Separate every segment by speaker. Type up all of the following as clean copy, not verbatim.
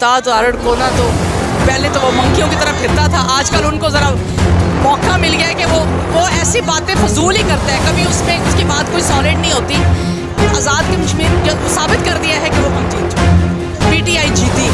Speaker 1: तारड़ को ना तो पहले तो वो मंकियों की तरह फिरता था, आजकल उनको ज़रा मौका मिल गया है कि वो ऐसी बातें फजूल ही करते हैं, कभी उसमें उसकी बात कोई सॉलिड नहीं होती। आज़ाद कश्मीर साबित कर दिया है कि वो हम जीत चुके, PTI जीती,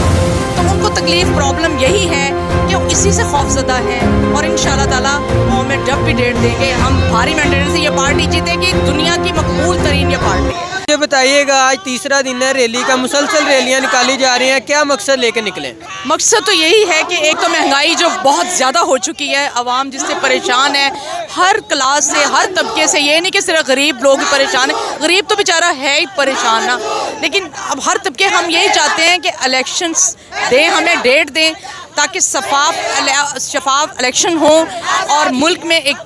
Speaker 1: तो उनको तकलीफ़ प्रॉब्लम यही है कि वो इसी से खौफज़दा है। और इंशाअल्लाह ताला वो हमें जब भी डेट देंगे हम भारी मैंडेट से ये पार्टी जीतेगी, दुनिया की मकबूल तरीन ये पार्टी है।
Speaker 2: मुझे बताइएगा, आज तीसरा दिन है रैली का, मुसलसल रैलियां निकाली जा रही हैं, क्या मकसद लेकर निकले?
Speaker 1: मकसद तो यही है कि एक तो महंगाई जो बहुत ज़्यादा हो चुकी है, आवाम जिससे परेशान है, हर क्लास से हर तबके से, ये नहीं कि सिर्फ गरीब लोग ही परेशान हैं, गरीब तो बेचारा है ही परेशान ना, लेकिन अब हर तबके हम यही चाहते हैं कि इलेक्शंस दें, हमें डेट दें ताकि शफाफ इलेक्शन हो और मुल्क में एक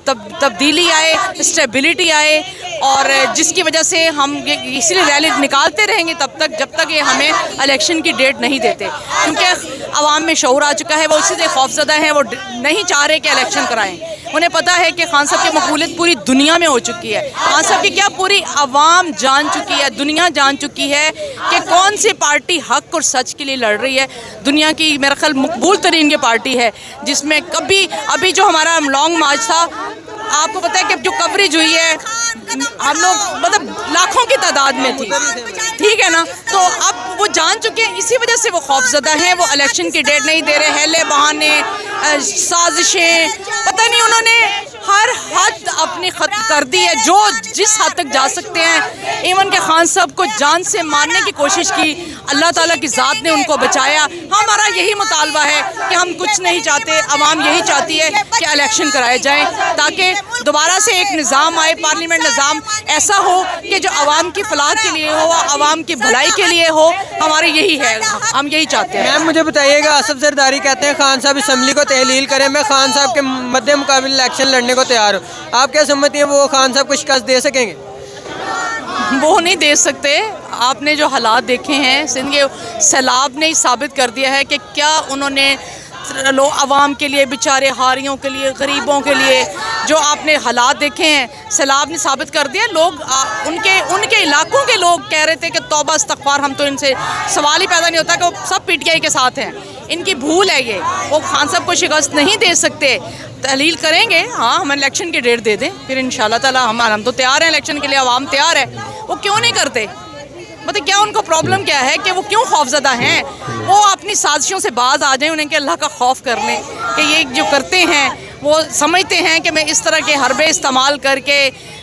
Speaker 1: तब्दीली आए, स्टेबिलिटी आए, और जिसकी वजह से हम इसीलिए रैली निकालते रहेंगे जब तक ये हमें इलेक्शन की डेट नहीं देते, क्योंकि आवाम में शऊर आ चुका है, वो इसी से खौफज़दा हैं, वो नहीं चाह रहे कि इलेक्शन कराएं। उन्हें पता है कि खान साहब की मकबूलियत पूरी दुनिया में हो चुकी है, खान साहब की क्या पूरी आवाम जान चुकी है, दुनिया जान चुकी है कि कौन सी पार्टी हक और सच के लिए लड़ रही है। दुनिया की मेरा ख्याल मकबूल तरीन ये पार्टी है, जिसमें कभी अभी जो हमारा लॉन्ग मार्च था, आपको पता है कि जो कवरेज हुई है, हम लोग मतलब लाखों की तादाद में थी, ठीक है ना, तो अब वो जान चुके हैं, इसी वजह से वो खौफज़दा हैं, वो इलेक्शन की डेट नहीं दे रहे, हेले बहाने, साजिशें, पता नहीं उन्होंने हर हद अपनी खत्म कर दी है, जो जिस हद तक जा सकते हैं। इवन के खान साहब को जान से मारने की कोशिश की, अल्लाह ताला की ज़ात ने उनको बचाया। हमारा यही मुतालबा है कि हम कुछ नहीं चाहते, आवाम यही चाहती है कि इलेक्शन कराए जाएँ ताकि दोबारा से एक निज़ाम आए, पार्लियामेंट निज़ाम ऐसा हो कि जो आवाम की फलाह के लिए हो, आवाम की भलाई के लिए हो, हमारे यही है, हम यही चाहते हैं।
Speaker 2: मैम मुझे बताइएगा, आसफ जरदारी कहते हैं खान साहब असम्बली को तहलील करें, मैं खान साहब के मद्दे मुकाबले इलेक्शन लड़ने को तैयार हूँ, आप क्या समझती हैं वो खान साहब को शिकस्त दे सकेंगे?
Speaker 1: वो नहीं दे सकते। आपने जो हालात देखे हैं, सिंध के सैलाब ने ही साबित कर दिया है कि क्या उन्होंने लोग आवाम के लिए, बेचारे हारियों के लिए, गरीबों के लिए जो आपने हालात देखे हैं, सैलाब ने साबित कर दिया। लोग उनके इलाकों के लोग कह रहे थे कि तौबा इस्तग़फ़ार, हम तो इनसे सवाल ही पैदा नहीं होता कि वो सब PTI के साथ हैं, इनकी भूल है ये, वो खान साहब को शिकस्त नहीं दे सकते। तहलील करेंगे, हाँ, हम इलेक्शन की डेट दे दें, फिर इंशाअल्लाह ताला हम तो तैयार हैं इलेक्शन के लिए, आवाम तैयार है। वो क्यों नहीं करते? मतलब क्या उनको प्रॉब्लम क्या है कि वो क्यों खौफज़दा हैं? वो अपनी साजिशों से बाज आ जाएं, उन्हें कि अल्लाह का खौफ कर लें कि ये जो करते हैं वो समझते हैं कि मैं इस तरह के हरबे इस्तेमाल करके,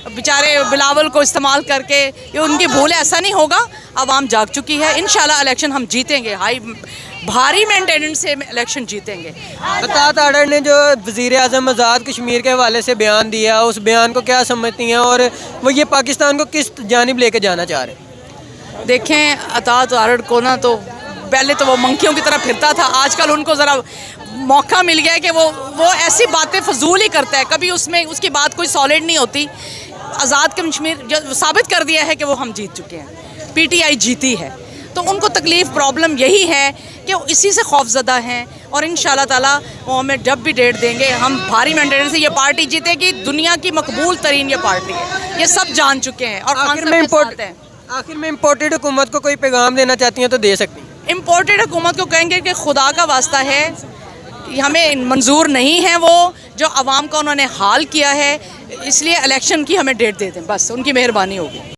Speaker 1: बेचारे बिलावल को इस्तेमाल करके, ये उनकी भूल है, ऐसा नहीं होगा। आवाम जाग चुकी है, इंशाल्लाह इलेक्शन हम जीतेंगे, भारी मेंटेनेंस से इलेक्शन जीतेंगे।
Speaker 2: अता तारड़ ने जो वज़ीर आज़म आज़ाद कश्मीर के हवाले से बयान दिया, उस बयान को क्या समझती हैं और वो ये पाकिस्तान को किस जानिब लेके जाना चाह रहे हैं?
Speaker 1: देखें, अता तारड़ को ना तो पहले तो वो मंकियों की तरह फिरता था, आजकल उनको ज़रा मौका मिल गया है कि वो ऐसी बातें फजूल ही करता है, कभी उसमें उसकी बात कोई सॉलिड नहीं होती। आज़ाद कश्मीर जो साबित कर दिया है कि वो हम जीत चुके हैं, PTI जीती है, तो उनको तकलीफ़ प्रॉब्लम यही है कि वो इसी से खौफज़दा हैं। और इंशाअल्लाह ताला वो हमें जब भी डेट देंगे हम भारी मैंडेट से ये पार्टी जीतेगी, दुनिया की मकबूल तरीन ये पार्टी है, ये सब जान चुके हैं। और
Speaker 2: आखिर में इम्पोर्टेड हुकूमत को कोई पैगाम देना चाहती हैं तो दे सकती हैं?
Speaker 1: इम्पोर्टेड हुकूमत को कहेंगे कि खुदा का वास्ता है, हमें मंजूर नहीं है वो जो आवाम का उन्होंने हाल किया है, इसलिए इलेक्शन की हमें डेट दे दें, बस उनकी मेहरबानी होगी।